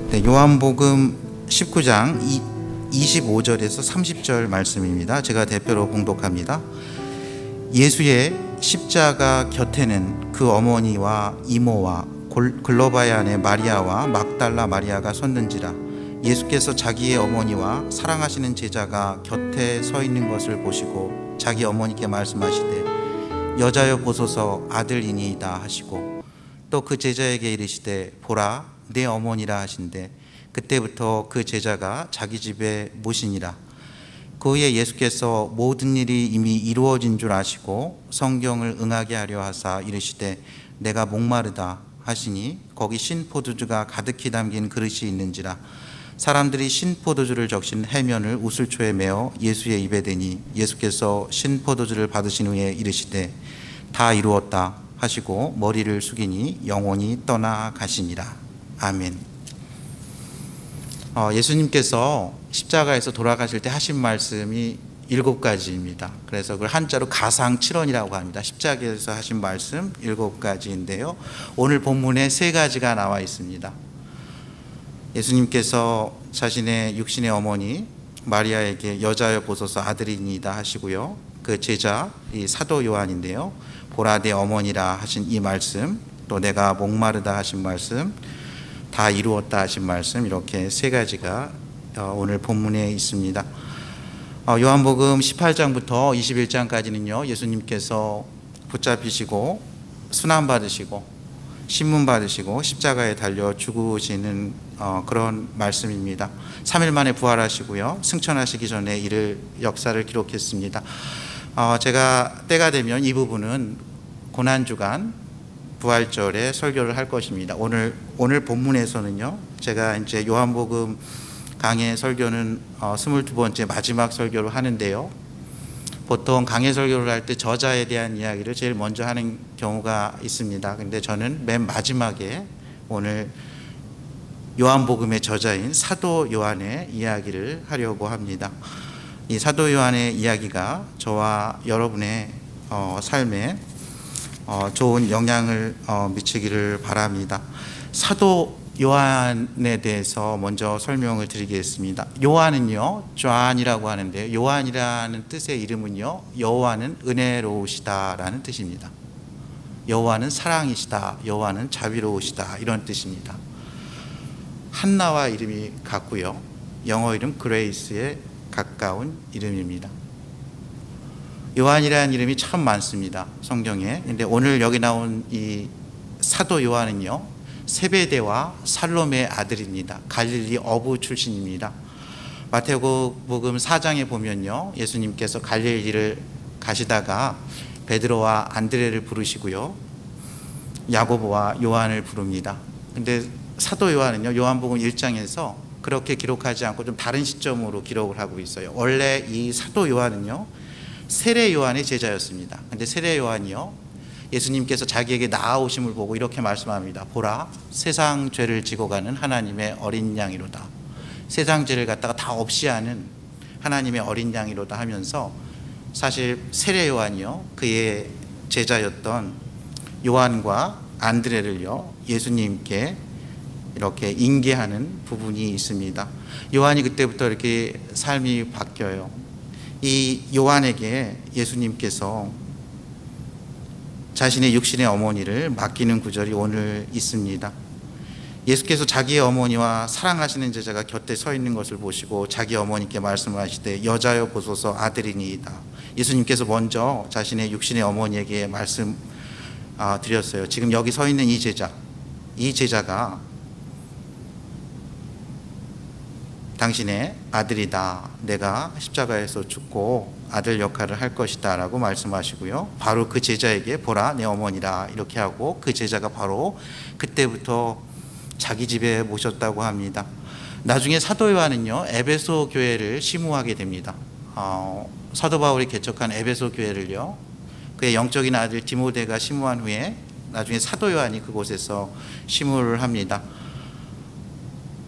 네, 요한복음 19장 25절에서 30절 말씀입니다. 제가 대표로 봉독합니다. 예수의 십자가 곁에는 그 어머니와 이모와 글로바의 아내 마리아와 막달라 마리아가 섰는지라. 예수께서 자기의 어머니와 사랑하시는 제자가 곁에 서 있는 것을 보시고 자기 어머니께 말씀하시되 여자여 보소서 아들이니이다 하시고 또 그 제자에게 이르시되 보라 내 어머니라 하신대 그때부터 그 제자가 자기 집에 모시니라. 그 후에 예수께서 모든 일이 이미 이루어진 줄 아시고 성경을 응하게 하려 하사 이르시되 내가 목마르다 하시니 거기 신포도주가 가득히 담긴 그릇이 있는지라. 사람들이 신포도주를 적신 해면을 우슬초에 메어 예수의 입에 대니 예수께서 신포도주를 받으신 후에 이르시되 다 이루었다 하시고 머리를 숙이니 영혼이 떠나가시니라. 아멘. 예수님께서 십자가에서 돌아가실 때 하신 말씀이 7가지입니다. 그래서 그걸 한자로 가상칠언이라고 합니다. 십자가에서 하신 말씀 7가지인데요. 오늘 본문에 3가지가 나와 있습니다. 예수님께서 자신의 육신의 어머니 마리아에게 여자여 보소서 아들이니이다 하시고요. 그 제자 이 사도 요한인데요. 보라 내 어머니라 하신 이 말씀, 또 내가 목마르다 하신 말씀, 다 이루었다 하신 말씀, 이렇게 3가지가 오늘 본문에 있습니다. 요한복음 18장부터 21장까지는요 예수님께서 붙잡히시고 순환받으시고 신문 받으시고 십자가에 달려 죽으시는 그런 말씀입니다. 3일 만에 부활하시고요 승천하시기 전에 이를 역사를 기록했습니다. 제가 때가 되면 이 부분은 고난주간 부활절에 설교를 할 것입니다. 오늘 본문에서는요 제가 이제 요한복음 강해 설교는 22번째 마지막 설교를 하는데요. 보통 강해 설교를 할 때 저자에 대한 이야기를 제일 먼저 하는 경우가 있습니다. 근데 저는 맨 마지막에 오늘 요한복음의 저자인 사도 요한의 이야기를 하려고 합니다. 이 사도 요한의 이야기가 저와 여러분의 삶에 좋은 영향을 미치기를 바랍니다. 사도 요한에 대해서 먼저 설명을 드리겠습니다. 요한은요 존이라고 하는데요, 요한이라는 뜻의 이름은요 여호와는 은혜로우시다라는 뜻입니다. 여호와는 사랑이시다, 여호와는 자비로우시다, 이런 뜻입니다. 한나와 이름이 같고요, 영어 이름 그레이스에 가까운 이름입니다. 요한이라는 이름이 참 많습니다 성경에. 근데 오늘 여기 나온 이 사도 요한은요 세베대와 살로메의 아들입니다. 갈릴리 어부 출신입니다. 마태복음 4장에 보면요 예수님께서 갈릴리를 가시다가 베드로와 안드레를 부르시고요 야고보와 요한을 부릅니다. 근데 사도 요한은요 요한복음 1장에서 그렇게 기록하지 않고 좀 다른 시점으로 기록을 하고 있어요. 원래 이 사도 요한은요 세례 요한의 제자였습니다. 근데 세례 요한이요 예수님께서 자기에게 나아오심을 보고 이렇게 말씀합니다. 보라 세상 죄를 지고 가는 하나님의 어린 양이로다. 세상 죄를 갖다가 다 없이 하는 하나님의 어린 양이로다 하면서 사실 세례 요한이요 그의 제자였던 요한과 안드레를요 예수님께 이렇게 인계하는 부분이 있습니다. 요한이 그때부터 이렇게 삶이 바뀌어요. 이 요한에게 예수님께서 자신의 육신의 어머니를 맡기는 구절이 오늘 있습니다. 예수께서 자기의 어머니와 사랑하시는 제자가 곁에 서 있는 것을 보시고 자기 어머니께 말씀하시되 여자여 보소서 아들이니이다. 예수님께서 먼저 자신의 육신의 어머니에게 말씀 드렸어요. 지금 여기 서 있는 이 제자가 당신의 아들이다. 내가 십자가에서 죽고 아들 역할을 할 것이다 라고 말씀하시고요 바로 그 제자에게 보라 내 어머니라 이렇게 하고 그 제자가 바로 그때부터 자기 집에 모셨다고 합니다. 나중에 사도 요한은요 에베소 교회를 심우하게 됩니다. 사도 바울이 개척한 에베소 교회를요 그의 영적인 아들 디모데가 심우한 후에 나중에 사도 요한이 그곳에서 심우를 합니다.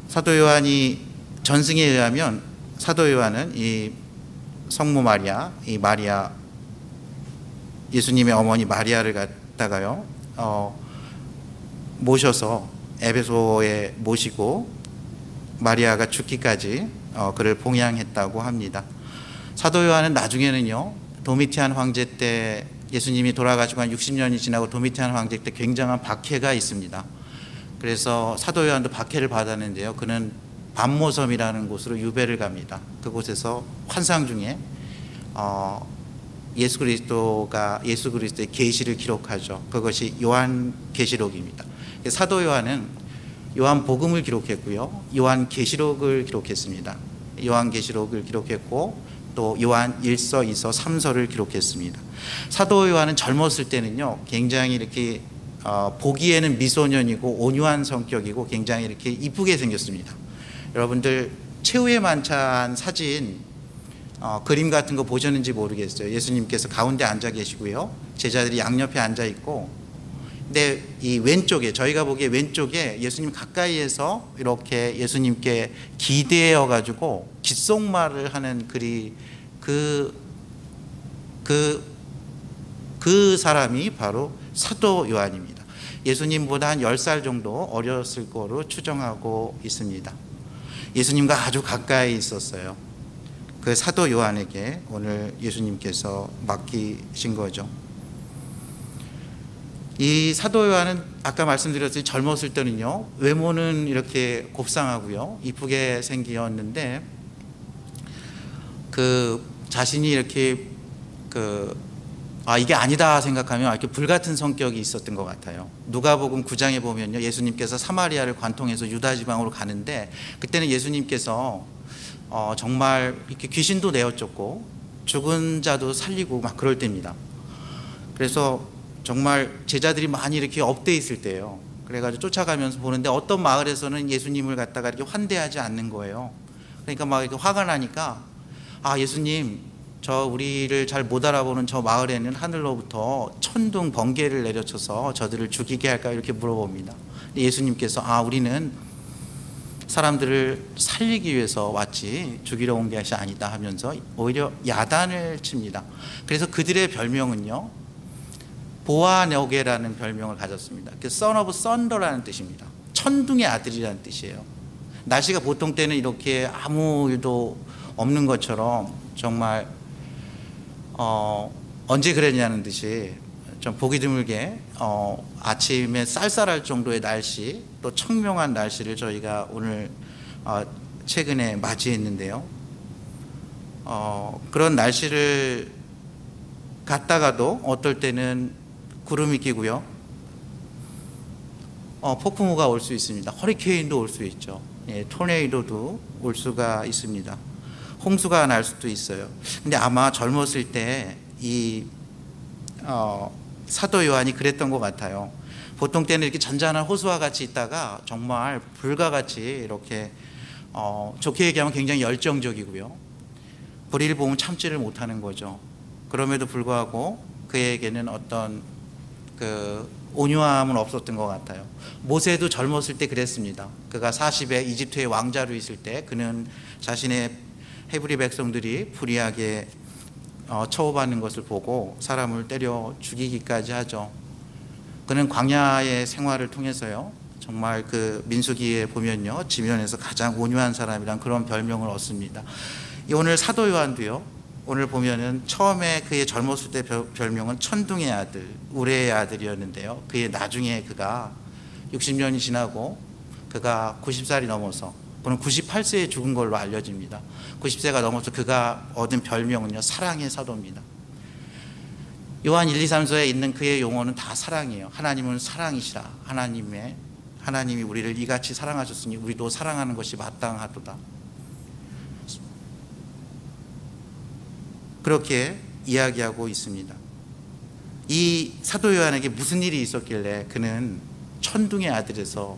사도 요한이 전승에 의하면 사도 요한은 이 성모 마리아, 이 마리아 예수님의 어머니 마리아를 갖다가요 모셔서 에베소에 모시고 마리아가 죽기까지 그를 봉양했다고 합니다. 사도 요한은 나중에는요, 도미티안 황제 때, 예수님이 돌아가시고 한 60년이 지나고 도미티안 황제 때 굉장한 박해가 있습니다. 그래서 사도 요한도 박해를 받았는데요, 그는 반모섬이라는 곳으로 유배를 갑니다. 그곳에서 환상 중에 예수 그리스도의 계시를 기록하죠. 그것이 요한계시록입니다. 사도 요한은 요한복음을 기록했고요, 요한계시록을 기록했습니다. 요한계시록을 기록했고 또 요한 1서, 2서, 3서를 기록했습니다. 사도 요한은 젊었을 때는요, 굉장히 이렇게 보기에는 미소년이고 온유한 성격이고 굉장히 이렇게 이쁘게 생겼습니다. 여러분들 최후의 만찬 사진 그림 같은 거 보셨는지 모르겠어요. 예수님께서 가운데 앉아 계시고요, 제자들이 양옆에 앉아 있고, 근데 이 왼쪽에, 저희가 보기에 왼쪽에 예수님 가까이에서 이렇게 예수님께 기대어 가지고 귓속말을 하는 그 사람이 바로 사도 요한입니다. 예수님보다 한 10살 정도 어렸을 거로 추정하고 있습니다. 예수님과 아주 가까이 있었어요. 그 사도 요한에게 오늘 예수님께서 맡기신 거죠. 이 사도 요한은 아까 말씀드렸듯이 젊었을 때는요, 외모는 이렇게 곱상하고요, 이쁘게 생겼는데 그 자신이 이렇게 이게 아니다 생각하면 이렇게 불같은 성격이 있었던 것 같아요. 누가복음 9장에 보면요, 예수님께서 사마리아를 관통해서 유다 지방으로 가는데, 그때는 예수님께서 정말 이렇게 귀신도 내어쫓고 죽은 자도 살리고 막 그럴 때입니다. 그래서 정말 제자들이 많이 이렇게 업돼 있을 때예요. 그래가지고 쫓아가면서 보는데 어떤 마을에서는 예수님을 갖다가 이렇게 환대하지 않는 거예요. 그러니까 막 이렇게 화가 나니까, 예수님, 저 우리를 잘 못 알아보는 저 마을에는 하늘로부터 천둥 번개를 내려쳐서 저들을 죽이게 할까, 이렇게 물어봅니다. 예수님께서 우리는 사람들을 살리기 위해서 왔지 죽이러 온 것이 아니다 하면서 오히려 야단을 칩니다. 그래서 그들의 별명은요, 보아너게라는 별명을 가졌습니다. 그 son of thunder라는 뜻입니다. 천둥의 아들이라는 뜻이에요. 날씨가 보통 때는 이렇게 아무 일도 없는 것처럼 정말 언제 그랬냐는 듯이 좀 보기 드물게 아침에 쌀쌀할 정도의 날씨, 또 청명한 날씨를 저희가 오늘 최근에 맞이했는데요, 그런 날씨를 갔다가도 어떨 때는 구름이 끼고요, 폭풍우가 올 수 있습니다. 허리케인도 올 수 있죠. 토네이도도 올 수가 있습니다. 홍수가 날 수도 있어요. 근데 아마 젊었을 때 이 사도 요한이 그랬던 것 같아요. 보통 때는 이렇게 잔잔한 호수와 같이 있다가 정말 불과 같이 이렇게 좋게 얘기하면 굉장히 열정적이고요, 불의를 보면 참지를 못하는 거죠. 그럼에도 불구하고 그에게는 어떤 온유함은 없었던 것 같아요. 모세도 젊었을 때 그랬습니다. 그가 40에 이집트의 왕자로 있을 때 그는 자신의 헤브리 백성들이 불의하게 처우받는 것을 보고 사람을 때려 죽이기까지 하죠. 그는 광야의 생활을 통해서요, 정말 그 민수기에 보면요, 지면에서 가장 온유한 사람이란 그런 별명을 얻습니다. 오늘 사도 요한도요, 오늘 보면은 처음에 그의 젊었을 때 별명은 천둥의 아들, 우레의 아들이었는데요, 그의 나중에 그가 60년이 지나고 그가 90살이 넘어서, 그는 98세에 죽은 걸로 알려집니다. 90세가 넘어서 그가 얻은 별명은요, 사랑의 사도입니다. 요한 1, 2, 3서에 있는 그의 용어는 다 사랑이에요. 하나님은 사랑이시라. 하나님이 우리를 이같이 사랑하셨으니 우리도 사랑하는 것이 마땅하도다. 그렇게 이야기하고 있습니다. 이 사도 요한에게 무슨 일이 있었길래 그는 천둥의 아들에서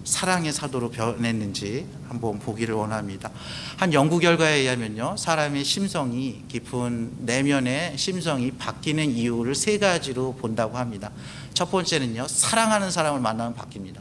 사랑의 사도로 변했는지 한번 보기를 원합니다. 한 연구 결과에 의하면요, 사람의 심성이, 깊은 내면의 심성이 바뀌는 이유를 3가지로 본다고 합니다. 첫 번째는요, 사랑하는 사람을 만나면 바뀝니다.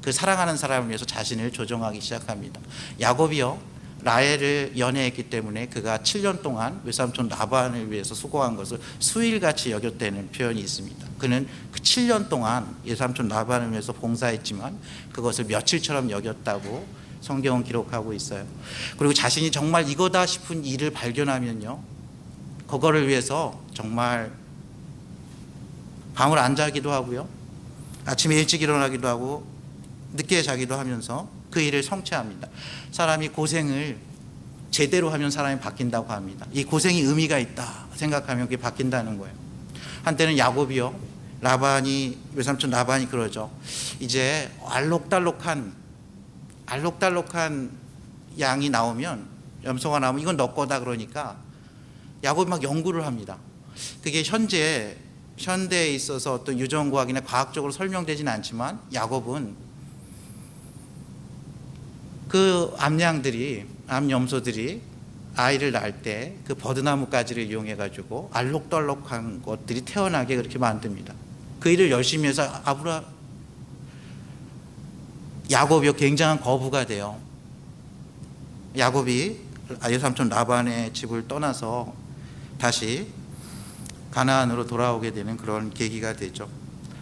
그 사랑하는 사람을 위해서 자신을 조정하기 시작합니다. 야곱이요, 라헬을 연애했기 때문에 그가 7년 동안 외삼촌 라반을 위해서 수고한 것을 수일같이 여겼다는 표현이 있습니다. 그는 그 7년 동안 외삼촌 라반을 위해서 봉사했지만 그것을 며칠처럼 여겼다고 성경은 기록하고 있어요. 그리고 자신이 정말 이거다 싶은 일을 발견하면요, 그거를 위해서 정말 밤을 안 자기도 하고요, 아침에 일찍 일어나기도 하고 늦게 자기도 하면서 그 일을 성취합니다. 사람이 고생을 제대로 하면 사람이 바뀐다고 합니다. 이 고생이 의미가 있다 생각하면 그게 바뀐다는 거예요. 한때는 야곱이요, 외삼촌 라반이 그러죠. 이제 알록달록한 양이 나오면, 염소가 나오면 이건 너 거다 그러니까 야곱이 막 연구를 합니다. 그게 현대에 있어서 어떤 유전과학이나 과학적으로 설명되지는 않지만 야곱은 그 암염소들이 아이를 낳을 때 그 버드나무 가지를 이용해 가지고 알록달록한 것들이 태어나게 그렇게 만듭니다. 그 일을 열심히 해서 야곱이 굉장한 거부가 돼요. 야곱이 외삼촌 라반의 집을 떠나서 다시 가나안으로 돌아오게 되는 그런 계기가 되죠.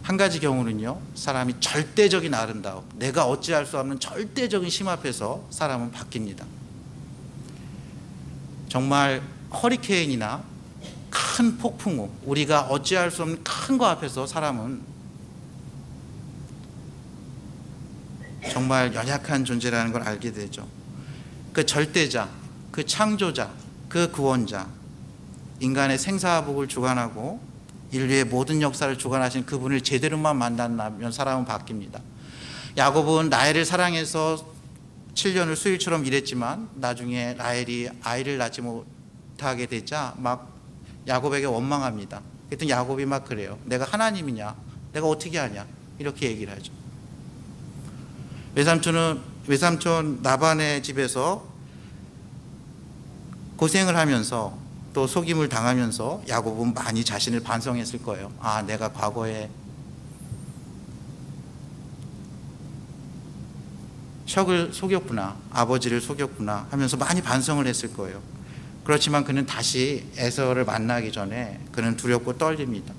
한 가지 경우는요, 사람이 절대적인 아름다움, 내가 어찌할 수 없는 절대적인 힘 앞에서 사람은 바뀝니다. 정말 허리케인이나 큰 폭풍우, 우리가 어찌할 수 없는 큰 거 앞에서 사람은 정말 연약한 존재라는 걸 알게 되죠. 그 절대자, 그 창조자, 그 구원자, 인간의 생사복을 주관하고 인류의 모든 역사를 주관하신 그분을 제대로만 만나면 사람은 바뀝니다. 야곱은 라헬을 사랑해서 7년을 수일처럼 일했지만 나중에 라헬이 아이를 낳지 못하게 되자 막 야곱에게 원망합니다. 그랬더니 야곱이 막 그래요. 내가 하나님이냐? 내가 어떻게 하냐? 이렇게 얘기를 하죠. 외삼촌 라반의 집에서 고생을 하면서 또 속임을 당하면서 야곱은 많이 자신을 반성했을 거예요. 아, 내가 과거에 척을 속였구나, 아버지를 속였구나 하면서 많이 반성을 했을 거예요. 그렇지만 그는 다시 에서를 만나기 전에 그는 두렵고 떨립니다.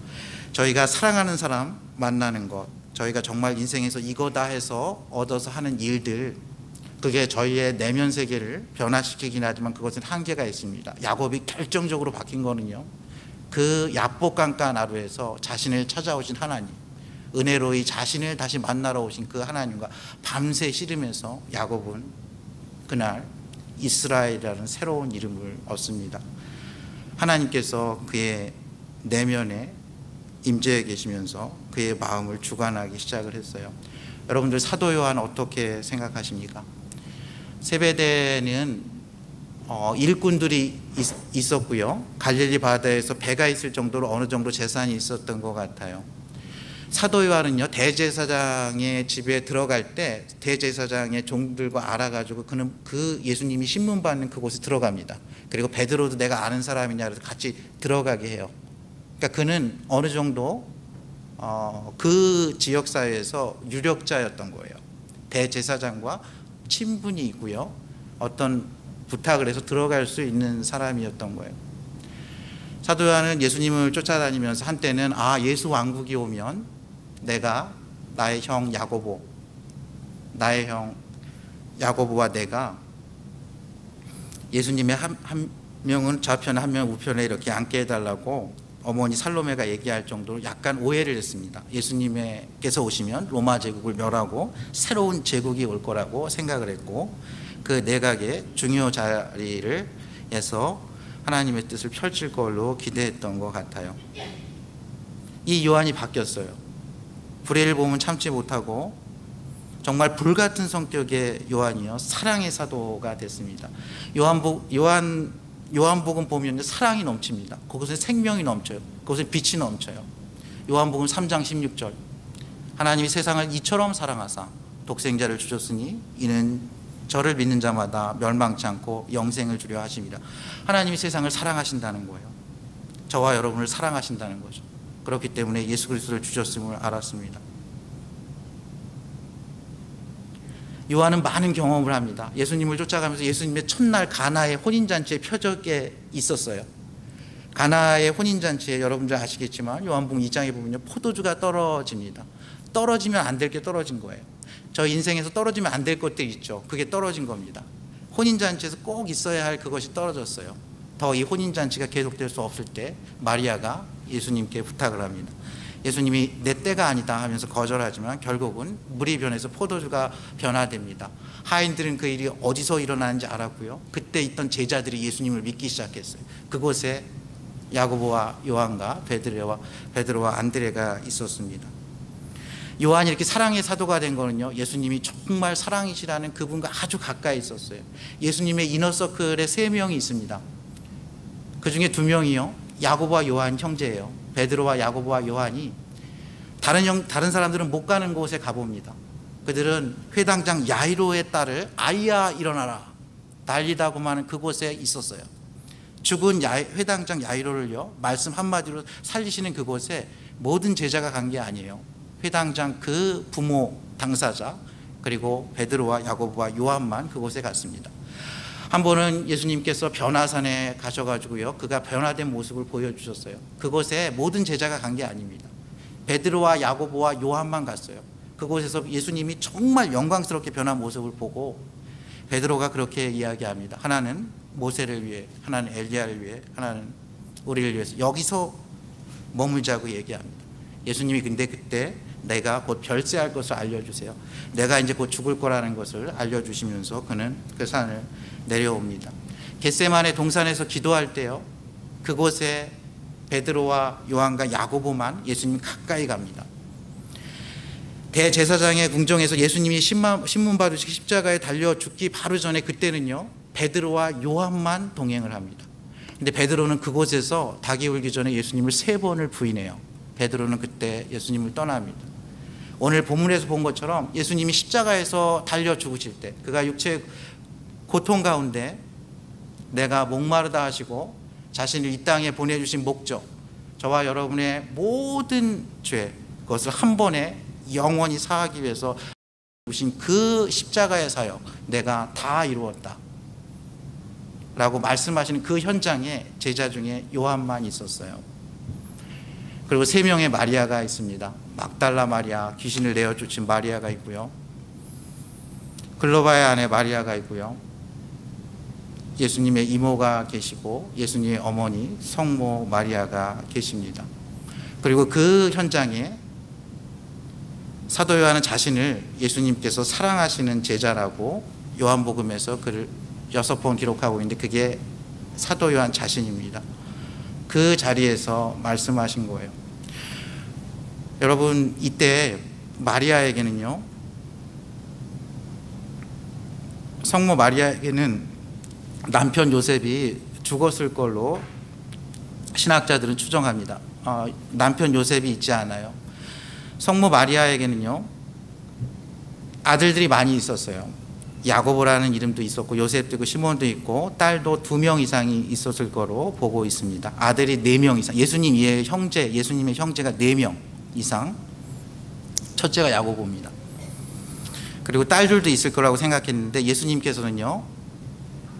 저희가 사랑하는 사람 만나는 것, 저희가 정말 인생에서 이거다 해서 얻어서 하는 일들, 그게 저희의 내면 세계를 변화시키긴 하지만 그것은 한계가 있습니다. 야곱이 결정적으로 바뀐 거는요, 그 야복강간 하루에서 자신을 찾아오신 하나님, 은혜로이 자신을 다시 만나러 오신 그 하나님과 밤새 씨름해서 야곱은 그날 이스라엘이라는 새로운 이름을 얻습니다. 하나님께서 그의 내면에 임재해 계시면서 그의 마음을 주관하기 시작을 했어요. 여러분들 사도 요한 어떻게 생각하십니까? 세베대는 일꾼들이 있었고요, 갈릴리 바다에서 배가 있을 정도로 어느 정도 재산이 있었던 것 같아요. 사도 요한은요, 대제사장의 집에 들어갈 때 대제사장의 종들과 알아가지고 그는 그 예수님이 신문받는 그곳에 들어갑니다. 그리고 베드로도 내가 아는 사람이냐 그래서 같이 들어가게 해요. 그러니까 그는 어느 정도 그 지역사회에서 유력자였던 거예요. 대제사장과 친분이 있고요, 어떤 부탁을 해서 들어갈 수 있는 사람이었던 거예요. 사도 요한은 예수님을 쫓아다니면서 한때는 예수 왕국이 오면 내가 나의 형 야고보와 내가 예수님의 한 명은 좌편에 한 명은 우편에 이렇게 앉게 해달라고 어머니 살로메가 얘기할 정도로 약간 오해를 했습니다. 예수님께서 오시면 로마 제국을 멸하고 새로운 제국이 올 거라고 생각을 했고, 그 내각의 중요 자리를 해서 하나님의 뜻을 펼칠 걸로 기대했던 것 같아요. 이 요한이 바뀌었어요. 불의를 보면 참지 못하고 정말 불같은 성격의 요한이요, 사랑의 사도가 됐습니다. 요한복음 보면 사랑이 넘칩니다. 그것에 생명이 넘쳐요. 그것에 빛이 넘쳐요. 요한복음 3장 16절, 하나님이 세상을 이처럼 사랑하사 독생자를 주셨으니 이는 저를 믿는 자마다 멸망치 않고 영생을 주려 하심이라. 하나님이 세상을 사랑하신다는 거예요. 저와 여러분을 사랑하신다는 거죠. 그렇기 때문에 예수 그리스도를 주셨음을 알았습니다. 요한은 많은 경험을 합니다. 예수님을 쫓아가면서 예수님의 첫날 가나의 혼인잔치에 표적에 있었어요. 가나의 혼인잔치에 여러분들 아시겠지만 요한복음 2장에 보면요, 포도주가 떨어집니다. 떨어지면 안 될 게 떨어진 거예요. 저 인생에서 떨어지면 안 될 것들이 있죠. 그게 떨어진 겁니다. 혼인잔치에서 꼭 있어야 할 그것이 떨어졌어요. 더 이 혼인잔치가 계속될 수 없을 때 마리아가 예수님께 부탁을 합니다. 예수님이 내 때가 아니다 하면서 거절하지만 결국은 물이 변해서 포도주가 변화됩니다. 하인들은 그 일이 어디서 일어나는지 알았고요, 그때 있던 제자들이 예수님을 믿기 시작했어요. 그곳에 야고보와 요한과 베드로와 안드레가 있었습니다. 요한이 이렇게 사랑의 사도가 된 거는요, 예수님이 정말 사랑이시라는 그분과 아주 가까이 있었어요. 예수님의 이너서클에 3명이 있습니다. 그 중에 2명이요 야고보와 요한 형제예요. 베드로와 야고보와 요한이 다른 사람들은 못 가는 곳에 가봅니다. 그들은 회당장 야이로의 딸을 아이야 일어나라 난리다고 하는 그곳에 있었어요. 죽은 회당장 야이로를요, 말씀 한마디로 살리시는 그곳에 모든 제자가 간 게 아니에요. 회당장 그 부모 당사자 그리고 베드로와 야고보와 요한만 그곳에 갔습니다. 한 번은 예수님께서 변화산에 가셔가지고요, 그가 변화된 모습을 보여주셨어요. 그곳에 모든 제자가 간 게 아닙니다. 베드로와 야고보와 요한만 갔어요. 그곳에서 예수님이 정말 영광스럽게 변한 모습을 보고 베드로가 그렇게 이야기합니다. 하나는 모세를 위해, 하나는 엘리야를 위해, 하나는 우리를 위해서 여기서 머물자고 얘기합니다. 예수님이 근데 그때 내가 곧 별세할 것을 알려주세요. 내가 이제 곧 죽을 거라는 것을 알려주시면서 그는 그 산을 내려옵니다. 겟세마네 동산에서 기도할 때요, 그곳에 베드로와 요한과 야고보만 예수님 가까이 갑니다. 대제사장의 궁정에서 예수님이 신문 받으시고 십자가에 달려 죽기 바로 전에 그때는요, 베드로와 요한만 동행을 합니다. 근데 베드로는 그곳에서 닭이 울기 전에 예수님을 3번을 부인해요. 베드로는 그때 예수님을 떠납니다. 오늘 본문에서 본 것처럼 예수님이 십자가에서 달려 죽으실 때 그가 육체의 고통 가운데 내가 목마르다 하시고 자신을 이 땅에 보내주신 목적, 저와 여러분의 모든 죄, 그것을 한 번에 영원히 사하기 위해서 주신 그 십자가의 사역 내가 다 이루었다 라고 말씀하시는 그 현장에 제자 중에 요한만 있었어요. 그리고 3명의 마리아가 있습니다. 막달라 마리아, 귀신을 내어쫓은 마리아가 있고요, 글로바의 아내 마리아가 있고요, 예수님의 이모가 계시고 예수님의 어머니 성모 마리아가 계십니다. 그리고 그 현장에 사도 요한은 자신을 예수님께서 사랑하시는 제자라고 요한복음에서 그를 6번 기록하고 있는데 그게 사도 요한 자신입니다. 그 자리에서 말씀하신 거예요. 여러분, 이때 마리아에게는요, 성모 마리아에게는 남편 요셉이 죽었을 걸로 신학자들은 추정합니다. 남편 요셉이 있지 않아요. 성모 마리아에게는요, 아들들이 많이 있었어요. 야고보라는 이름도 있었고 요셉도 있고 시몬도 있고 딸도 2명 이상이 있었을 거로 보고 있습니다. 아들이 4명 이상, 예수님의 형제가 4명 이상, 첫째가 야고보입니다. 그리고 딸들도 있을 거라고 생각했는데 예수님께서는요,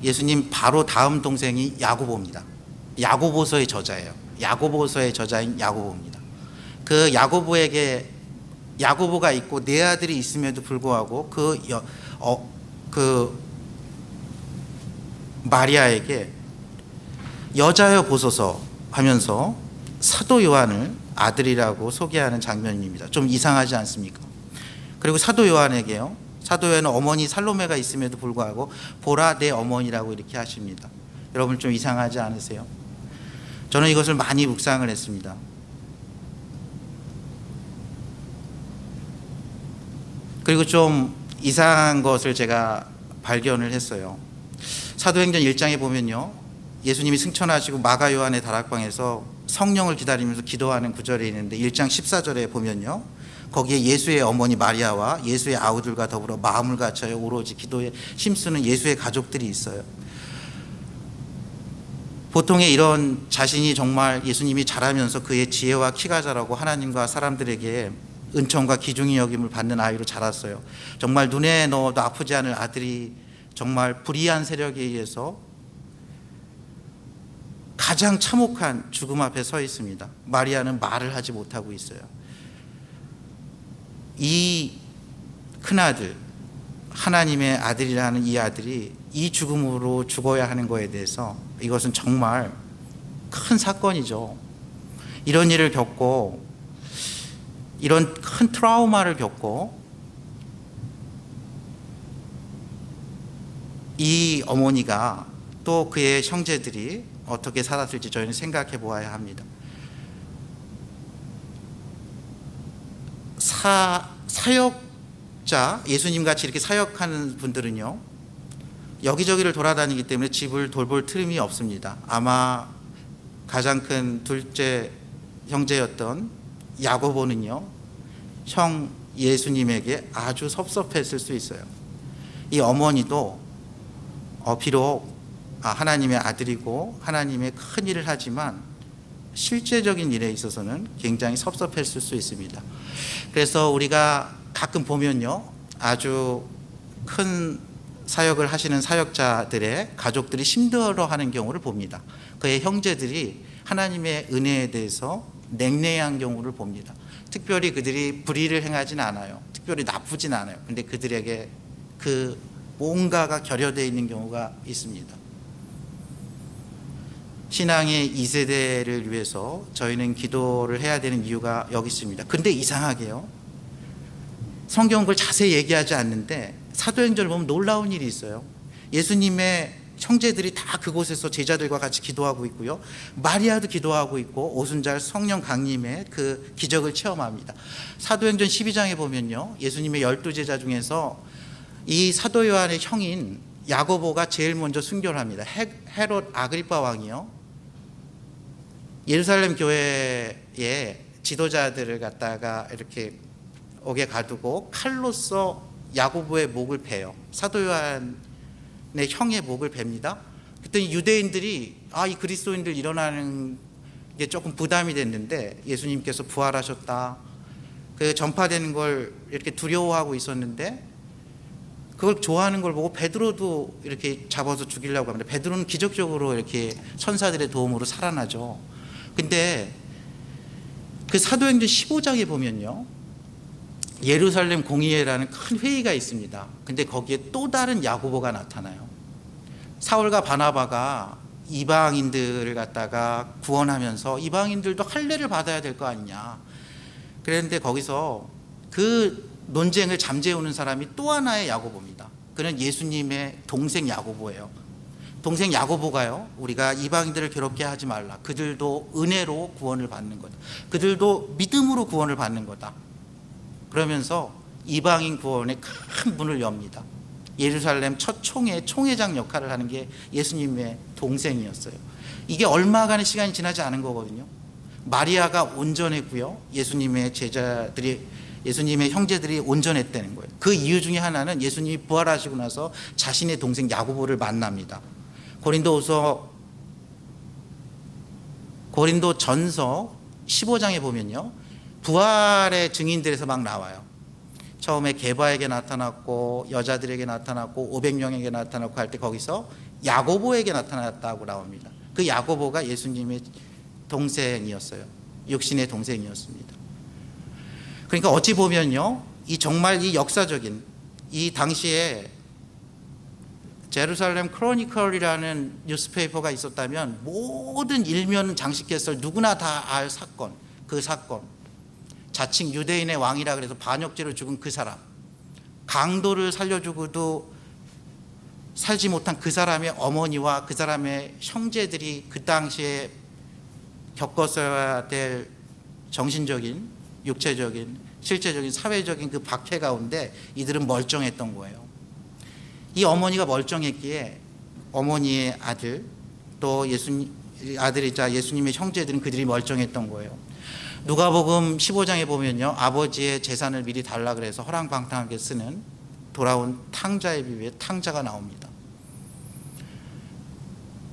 예수님 바로 다음 동생이 야고보입니다. 야고보서의 저자예요. 야고보서의 저자인 야고보입니다. 그 야고보가 있고 4아들이 있음에도 불구하고 그 마리아에게 여자여 보소서 하면서 사도 요한을 아들이라고 소개하는 장면입니다. 좀 이상하지 않습니까? 그리고 사도 요한에게요, 사도 요한은 어머니 살로메가 있음에도 불구하고 보라 내 어머니라고 이렇게 하십니다. 여러분 좀 이상하지 않으세요? 저는 이것을 많이 묵상을 했습니다. 그리고 좀 이상한 것을 제가 발견을 했어요. 사도행전 1장에 보면요, 예수님이 승천하시고 마가 요한의 다락방에서 성령을 기다리면서 기도하는 구절이 있는데 1장 14절에 보면요, 거기에 예수의 어머니 마리아와 예수의 아우들과 더불어 마음을 갖춰요 오로지 기도에 힘쓰는 예수의 가족들이 있어요. 보통의 이런 자신이 정말 예수님이 자라면서 그의 지혜와 키가 자라고 하나님과 사람들에게 은총과 귀중히 여김을 받는 아이로 자랐어요. 정말 눈에 넣어도 아프지 않을 아들이 정말 불의한 세력에 의해서 가장 참혹한 죽음 앞에 서 있습니다. 마리아는 말을 하지 못하고 있어요. 이 큰아들, 하나님의 아들이라는 이 아들이 이 죽음으로 죽어야 하는 거에 대해서 이것은 정말 큰 사건이죠. 이런 일을 겪고, 이런 큰 트라우마를 겪고 이 어머니가 또 그의 형제들이 어떻게 살았을지 저희는 생각해 보아야 합니다. 사역자, 예수님같이 이렇게 사역하는 분들은요, 여기저기를 돌아다니기 때문에 집을 돌볼 틈이 없습니다. 아마 가장 큰 둘째 형제였던 야고보는요, 형 예수님에게 아주 섭섭했을 수 있어요. 이 어머니도 비록 하나님의 아들이고 하나님의 큰 일을 하지만 실제적인 일에 있어서는 굉장히 섭섭했을 수 있습니다. 그래서 우리가 가끔 보면요, 아주 큰 사역을 하시는 사역자들의 가족들이 힘들어하는 경우를 봅니다. 그의 형제들이 하나님의 은혜에 대해서 냉랭한 경우를 봅니다. 특별히 그들이 불의를 행하진 않아요. 특별히 나쁘진 않아요. 근데 그들에게 그 뭔가가 결여되어 있는 경우가 있습니다. 신앙의 2세대를 위해서 저희는 기도를 해야 되는 이유가 여기 있습니다. 근데 이상하게요, 성경은 그걸 자세히 얘기하지 않는데 사도행전을 보면 놀라운 일이 있어요. 예수님의 형제들이 다 그곳에서 제자들과 같이 기도하고 있고요, 마리아도 기도하고 있고 오순절 성령 강림의 그 기적을 체험합니다. 사도행전 12장에 보면요, 예수님의 12제자 중에서 이 사도 요한의 형인 야고보가 제일 먼저 순교를 합니다. 헤롯 아그리파 왕이요, 예루살렘 교회의 지도자들을 갖다가 이렇게 옥에 가두고 칼로써 야고보의 목을 베요. 사도 요한의 형의 목을 베입니다. 그랬더니 유대인들이 이 그리스도인들 일어나는 게 조금 부담이 됐는데 예수님께서 부활하셨다, 그 전파되는 걸 이렇게 두려워하고 있었는데 그걸 좋아하는 걸 보고 베드로도 이렇게 잡아서 죽이려고 합니다. 베드로는 기적적으로 이렇게 천사들의 도움으로 살아나죠. 근데 그 사도행전 15장에 보면요, 예루살렘 공의회라는 큰 회의가 있습니다. 근데 거기에 또 다른 야고보가 나타나요. 사울과 바나바가 이방인들을 갖다가 구원하면서 이방인들도 할례를 받아야 될 거 아니냐. 그런데 거기서 그 논쟁을 잠재우는 사람이 또 하나의 야고보입니다. 그는 예수님의 동생 야고보예요. 동생 야고보가요, 우리가 이방인들을 괴롭게 하지 말라, 그들도 은혜로 구원을 받는 거다, 그들도 믿음으로 구원을 받는 거다, 그러면서 이방인 구원의 큰 문을 엽니다. 예루살렘 첫 총회장 역할을 하는 게 예수님의 동생이었어요. 이게 얼마간의 시간이 지나지 않은 거거든요. 마리아가 온전했고요, 예수님의 형제들이 온전했다는 거예요. 그 이유 중에 하나는 예수님이 부활하시고 나서 자신의 동생 야고보를 만납니다. 고린도전서 15장에 보면요, 부활의 증인들에서 막 나와요. 처음에 게바에게 나타났고 여자들에게 나타났고 500명에게 나타났고 할 때 거기서 야고보에게 나타났다고 나옵니다. 그 야고보가 예수님의 동생이었어요. 육신의 동생이었습니다. 그러니까 어찌 보면요, 정말 이 역사적인, 이 당시에 제루살렘 크로니컬이라는 뉴스페이퍼가 있었다면 모든 일면 장식했을 누구나 다 알 사건, 그 사건, 자칭 유대인의 왕이라 그래서 반역죄로 죽은 그 사람, 강도를 살려주고도 살지 못한 그 사람의 어머니와 그 사람의 형제들이 그 당시에 겪었어야 될 정신적인, 육체적인, 실제적인, 사회적인 그 박해 가운데 이들은 멀쩡했던 거예요. 이 어머니가 멀쩡했기에 어머니의 아들, 또 아들이자 예수님의 형제들은 그들이 멀쩡했던 거예요. 누가복음 15장에 보면요, 아버지의 재산을 미리 달라 그래서 허랑방탕하게 쓰는 돌아온 탕자의 비유에 탕자가 나옵니다.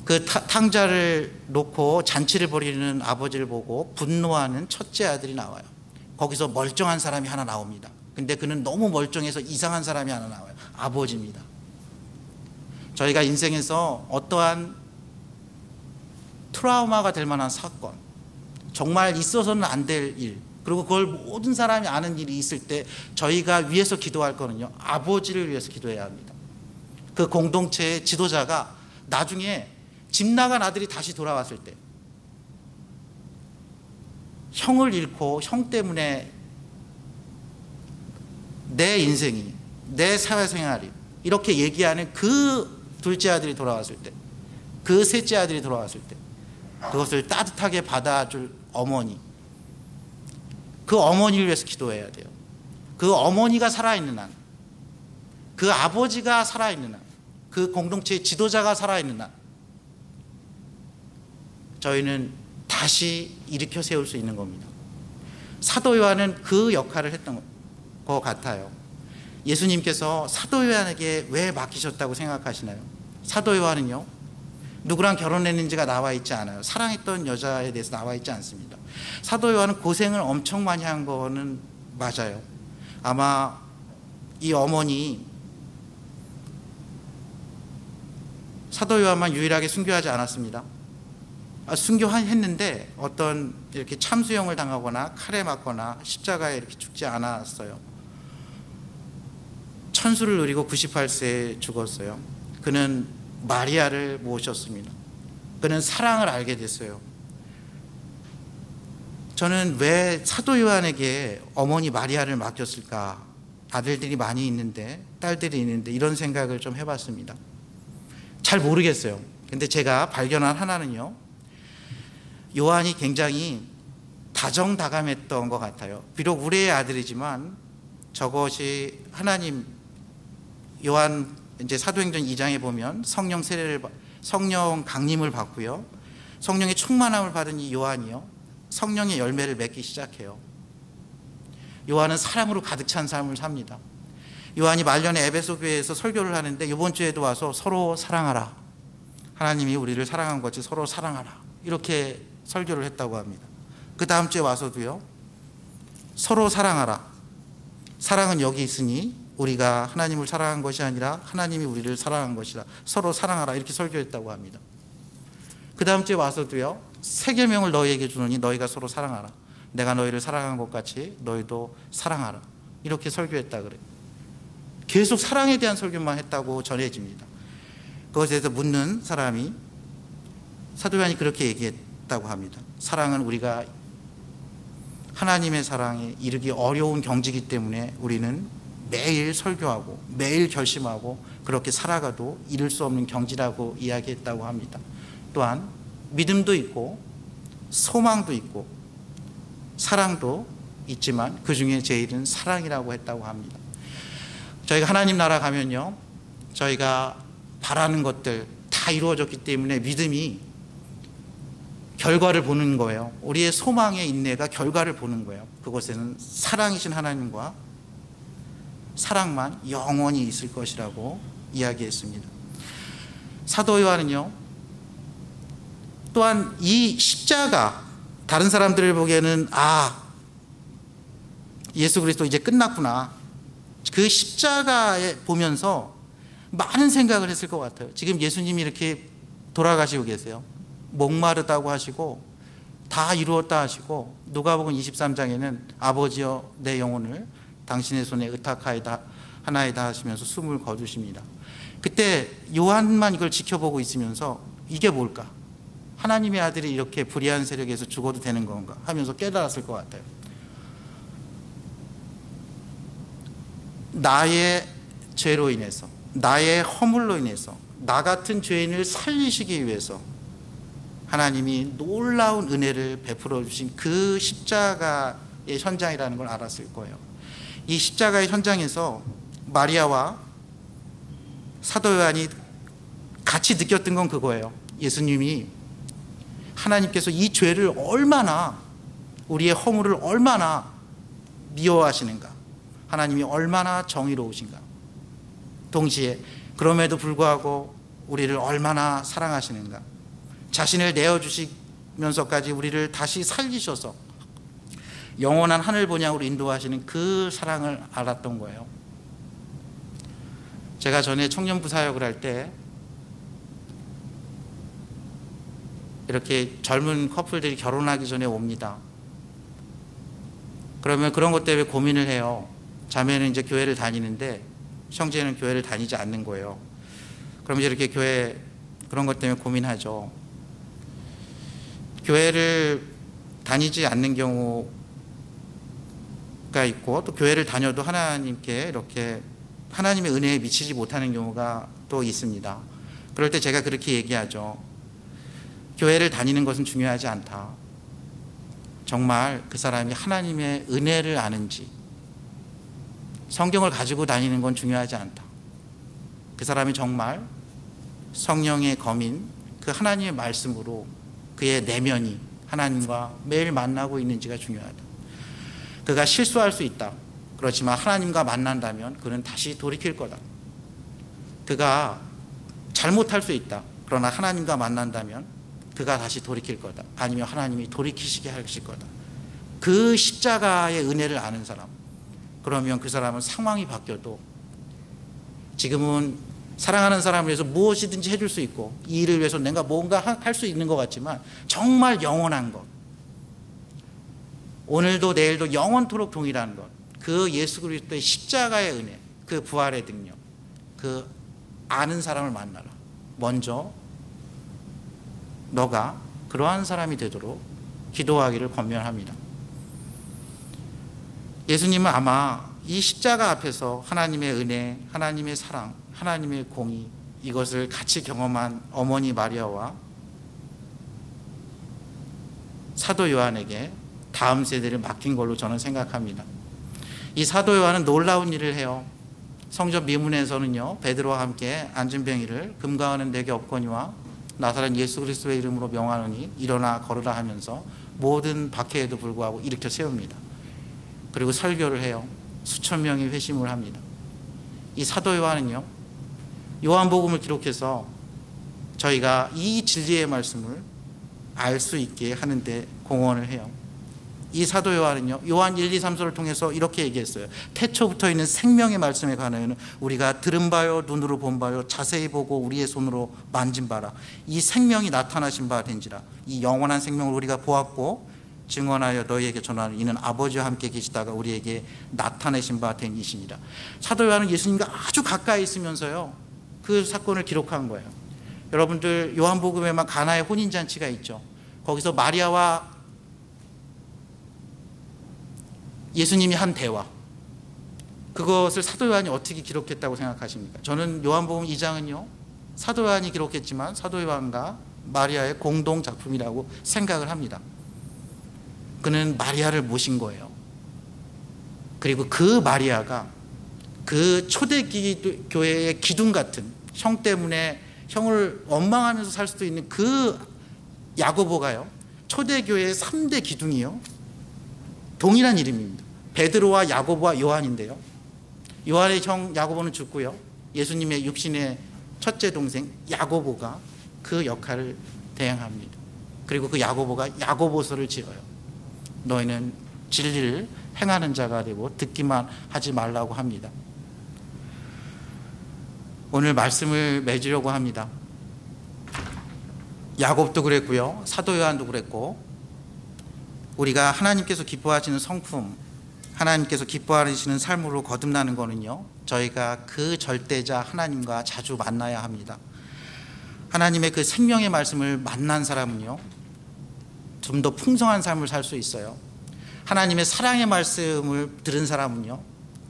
그 탕자를 놓고 잔치를 벌이는 아버지를 보고 분노하는 첫째 아들이 나와요. 거기서 멀쩡한 사람이 하나 나옵니다. 근데 그는 너무 멀쩡해서 이상한 사람이 하나 나와요. 아버지입니다. 저희가 인생에서 어떠한 트라우마가 될 만한 사건, 정말 있어서는 안 될 일, 그리고 그걸 모든 사람이 아는 일이 있을 때 저희가 위해서 기도할 거는요, 아버지를 위해서 기도해야 합니다. 그 공동체의 지도자가 나중에 집 나간 아들이 다시 돌아왔을 때 형을 잃고 형 때문에 내 인생이, 내 사회생활이 이렇게 얘기하는 그 둘째 아들이 돌아왔을 때, 그 셋째 아들이 돌아왔을 때 그것을 따뜻하게 받아줄 어머니, 그 어머니를 위해서 기도해야 돼요. 그 어머니가 살아있는 한, 그 아버지가 살아있는 한, 그 공동체의 지도자가 살아있는 한 저희는 다시 일으켜 세울 수 있는 겁니다. 사도 요한은 그 역할을 했던 것 같아요. 예수님께서 사도 요한에게 왜 맡기셨다고 생각하시나요? 사도 요한은요, 누구랑 결혼했는지가 나와 있지 않아요. 사랑했던 여자에 대해서 나와 있지 않습니다. 사도 요한은 고생을 엄청 많이 한 거는 맞아요. 아마 이 어머니 사도 요한만 유일하게 순교하지 않았습니다. 순교했는데 어떤 이렇게 참수형을 당하거나 칼에 맞거나 십자가에 이렇게 죽지 않았어요. 천수를 누리고 98세에 죽었어요. 그는 마리아를 모셨습니다. 그는 사랑을 알게 됐어요. 저는 왜 사도 요한에게 어머니 마리아를 맡겼을까? 아들들이 많이 있는데, 딸들이 있는데, 이런 생각을 좀 해봤습니다. 잘 모르겠어요. 근데 제가 발견한 하나는요, 요한이 굉장히 다정다감했던 것 같아요. 비록 우리의 아들이지만 저것이 하나님, 요한 이제 사도행전 2장에 보면 성령 강림을 받고요, 성령의 충만함을 받은 이 요한이요, 성령의 열매를 맺기 시작해요. 요한은 사랑으로 가득 찬 삶을 삽니다. 요한이 말년에 에베소 교회에서 설교를 하는데 이번 주에도 와서 서로 사랑하라, 하나님이 우리를 사랑한 것이 서로 사랑하라, 이렇게 설교를 했다고 합니다. 그 다음 주에 와서도요, 서로 사랑하라, 사랑은 여기 있으니 우리가 하나님을 사랑한 것이 아니라 하나님이 우리를 사랑한 것이라, 서로 사랑하라, 이렇게 설교했다고 합니다. 그 다음 주에 와서도요, 새 계명을 너희에게 주노니 너희가 서로 사랑하라, 내가 너희를 사랑한 것 같이 너희도 사랑하라, 이렇게 설교했다 그래요. 계속 사랑에 대한 설교만 했다고 전해집니다. 그것에 대해서 묻는 사람이 사도 요한이 그렇게 얘기했다고 합니다. 사랑은 우리가 하나님의 사랑에 이르기 어려운 경지이기 때문에 우리는 매일 설교하고 매일 결심하고 그렇게 살아가도 이룰 수 없는 경지라고 이야기했다고 합니다. 또한 믿음도 있고 소망도 있고 사랑도 있지만 그 중에 제일은 사랑이라고 했다고 합니다. 저희가 하나님 나라 가면요, 저희가 바라는 것들 다 이루어졌기 때문에 믿음이 결과를 보는 거예요. 우리의 소망의 인내가 결과를 보는 거예요. 그곳에는 사랑이신 하나님과 사랑만 영원히 있을 것이라고 이야기했습니다. 사도 요한은요, 또한 이 십자가, 다른 사람들을 보기에는 예수 그리스도 이제 끝났구나, 그 십자가에 보면서 많은 생각을 했을 것 같아요. 지금 예수님이 이렇게 돌아가시고 계세요. 목마르다고 하시고 다 이루었다 하시고, 누가복음 23장에는 아버지여 내 영혼을 당신의 손에 의탁하이다 하나이다 하시면서 숨을 거두십니다. 그때 요한만 이걸 지켜보고 있으면서 이게 뭘까? 하나님의 아들이 이렇게 불의한 세력에서 죽어도 되는 건가 하면서 깨달았을 것 같아요. 나의 죄로 인해서, 나의 허물로 인해서 나 같은 죄인을 살리시기 위해서 하나님이 놀라운 은혜를 베풀어 주신 그 십자가의 현장이라는 걸 알았을 거예요. 이 십자가의 현장에서 마리아와 사도 요한이 같이 느꼈던 건 그거예요. 예수님이, 하나님께서 이 죄를 얼마나, 우리의 허물을 얼마나 미워하시는가, 하나님이 얼마나 정의로우신가, 동시에 그럼에도 불구하고 우리를 얼마나 사랑하시는가, 자신을 내어주시면서까지 우리를 다시 살리셔서 영원한 하늘 본향으로 인도하시는 그 사랑을 알았던 거예요. 제가 전에 청년부 사역을 할 때 이렇게 젊은 커플들이 결혼하기 전에 옵니다. 그러면 그런 것 때문에 고민을 해요. 자매는 이제 교회를 다니는데 형제는 교회를 다니지 않는 거예요. 그럼 이제 이렇게 교회 그런 것 때문에 고민하죠. 교회를 다니지 않는 경우가 있고, 또 교회를 다녀도 하나님께 이렇게 하나님의 은혜에 미치지 못하는 경우가 또 있습니다. 그럴 때 제가 그렇게 얘기하죠. 교회를 다니는 것은 중요하지 않다. 정말 그 사람이 하나님의 은혜를 아는지, 성경을 가지고 다니는 건 중요하지 않다. 그 사람이 정말 성령의 검인 그 하나님의 말씀으로 그의 내면이 하나님과 매일 만나고 있는지가 중요하다. 그가 실수할 수 있다. 그렇지만 하나님과 만난다면 그는 다시 돌이킬 거다. 그가 잘못할 수 있다. 그러나 하나님과 만난다면 그가 다시 돌이킬 거다. 아니면 하나님이 돌이키시게 하실 거다. 그 십자가의 은혜를 아는 사람, 그러면 그 사람은 상황이 바뀌어도 지금은 사랑하는 사람을 위해서 무엇이든지 해줄 수 있고 이 일을 위해서 내가 뭔가 할 수 있는 것 같지만 정말 영원한 것, 오늘도 내일도 영원토록 동일한 것, 그 예수 그리스도의 십자가의 은혜, 그 부활의 능력, 그 아는 사람을 만나라. 먼저 너가 그러한 사람이 되도록 기도하기를 권면합니다. 예수님은 아마 이 십자가 앞에서 하나님의 은혜, 하나님의 사랑, 하나님의 공의, 이것을 같이 경험한 어머니 마리아와 사도 요한에게 다음 세대를 맡긴 걸로 저는 생각합니다. 이 사도 요한은 놀라운 일을 해요. 성전 미문에서는요, 베드로와 함께 안진뱅이를 금과 은은 내게 없거니와 나사렛 예수 그리스도의 이름으로 명하노니 일어나 걸으라 하면서 모든 박해에도 불구하고 일으켜 세웁니다. 그리고 설교를 해요. 수천 명이 회심을 합니다. 이 사도 요한은요, 요한복음을 기록해서 저희가 이 진리의 말씀을 알 수 있게 하는데 공헌을 해요. 이 사도 요한은요, 요한 1, 2, 3서를 통해서 이렇게 얘기했어요. 태초부터 있는 생명의 말씀에 관하여는 우리가 들은 바요, 눈으로 본 바요, 자세히 보고 우리의 손으로 만진 바라. 이 생명이 나타나신 바 된지라. 이 영원한 생명을 우리가 보았고 증언하여 너희에게 전하는 이는 아버지와 함께 계시다가 우리에게 나타내신 바 된 이시니라. 사도 요한은 예수님과 아주 가까이 있으면서요, 그 사건을 기록한 거예요. 여러분들 요한복음에만 가나의 혼인잔치가 있죠. 거기서 마리아와 예수님이 한 대화, 그것을 사도 요한이 어떻게 기록했다고 생각하십니까? 저는 요한복음 2장은요 사도 요한이 기록했지만 사도 요한과 마리아의 공동 작품이라고 생각을 합니다. 그는 마리아를 모신 거예요. 그리고 그 마리아가 그 초대교회의 기둥 같은, 형 때문에 형을 원망하면서 살 수도 있는 그 야고보가요, 초대교회의 3대 기둥이요, 동일한 이름입니다. 베드로와 야고보와 요한인데요, 요한의 형 야고보는 죽고요, 예수님의 육신의 첫째 동생 야고보가 그 역할을 대행합니다. 그리고 그 야고보가 야고보서를 지어요. 너희는 진리를 행하는 자가 되고 듣기만 하지 말라고 합니다. 오늘 말씀을 맺으려고 합니다. 야곱도 그랬고요, 사도 요한도 그랬고, 우리가 하나님께서 기뻐하시는 성품, 하나님께서 기뻐하시는 삶으로 거듭나는 것은요, 저희가 그 절대자 하나님과 자주 만나야 합니다. 하나님의 그 생명의 말씀을 만난 사람은요, 좀 더 풍성한 삶을 살 수 있어요. 하나님의 사랑의 말씀을 들은 사람은요,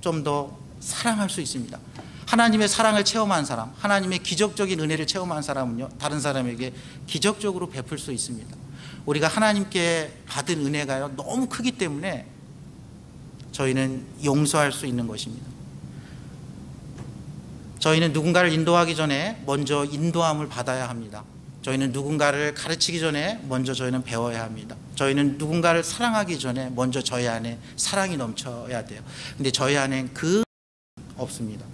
좀 더 사랑할 수 있습니다. 하나님의 사랑을 체험한 사람, 하나님의 기적적인 은혜를 체험한 사람은요, 다른 사람에게 기적적으로 베풀 수 있습니다. 우리가 하나님께 받은 은혜가요, 너무 크기 때문에 저희는 용서할 수 있는 것입니다. 저희는 누군가를 인도하기 전에 먼저 인도함을 받아야 합니다. 저희는 누군가를 가르치기 전에 먼저 저희는 배워야 합니다. 저희는 누군가를 사랑하기 전에 먼저 저희 안에 사랑이 넘쳐야 돼요. 근데 저희 안엔 그 없습니다.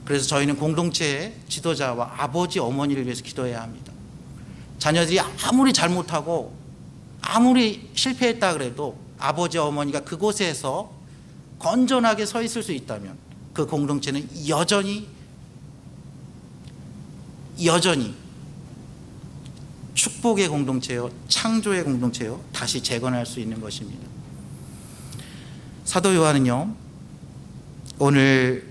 그래서 저희는 공동체의 지도자와 아버지, 어머니를 위해서 기도해야 합니다. 자녀들이 아무리 잘못하고 아무리 실패했다 그래도 아버지 어머니가 그곳에서 건전하게 서 있을 수 있다면 그 공동체는 여전히 축복의 공동체요, 창조의 공동체요, 다시 재건할 수 있는 것입니다. 사도 요한은요, 오늘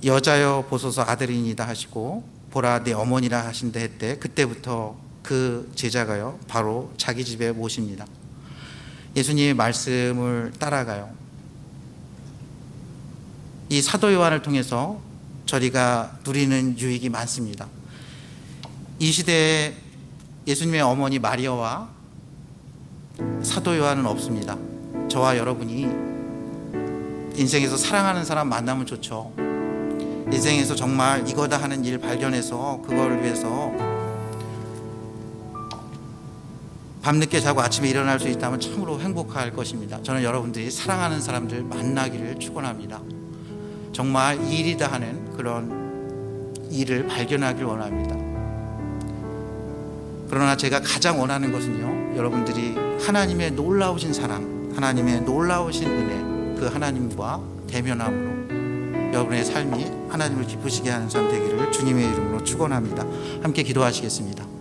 여자여 보소서 아들이니다 하시고 보라 내 어머니라 하신다 했대. 그때부터 그 제자가요 바로 자기 집에 모십니다. 예수님의 말씀을 따라가요. 이 사도 요한을 통해서 저희가 누리는 유익이 많습니다. 이 시대에 예수님의 어머니 마리아와 사도 요한은 없습니다. 저와 여러분이 인생에서 사랑하는 사람 만나면 좋죠. 인생에서 정말 이거다 하는 일 발견해서 그걸 위해서 밤늦게 자고 아침에 일어날 수 있다면 참으로 행복할 것입니다. 저는 여러분들이 사랑하는 사람들 만나기를 축원합니다. 정말 일이다 하는 그런 일을 발견하길 원합니다. 그러나 제가 가장 원하는 것은요, 여러분들이 하나님의 놀라우신 사랑, 하나님의 놀라우신 은혜, 그 하나님과 대면함으로 여러분의 삶이 하나님을 기쁘시게 하는 삶 되기를 주님의 이름으로 축원합니다. 함께 기도하시겠습니다.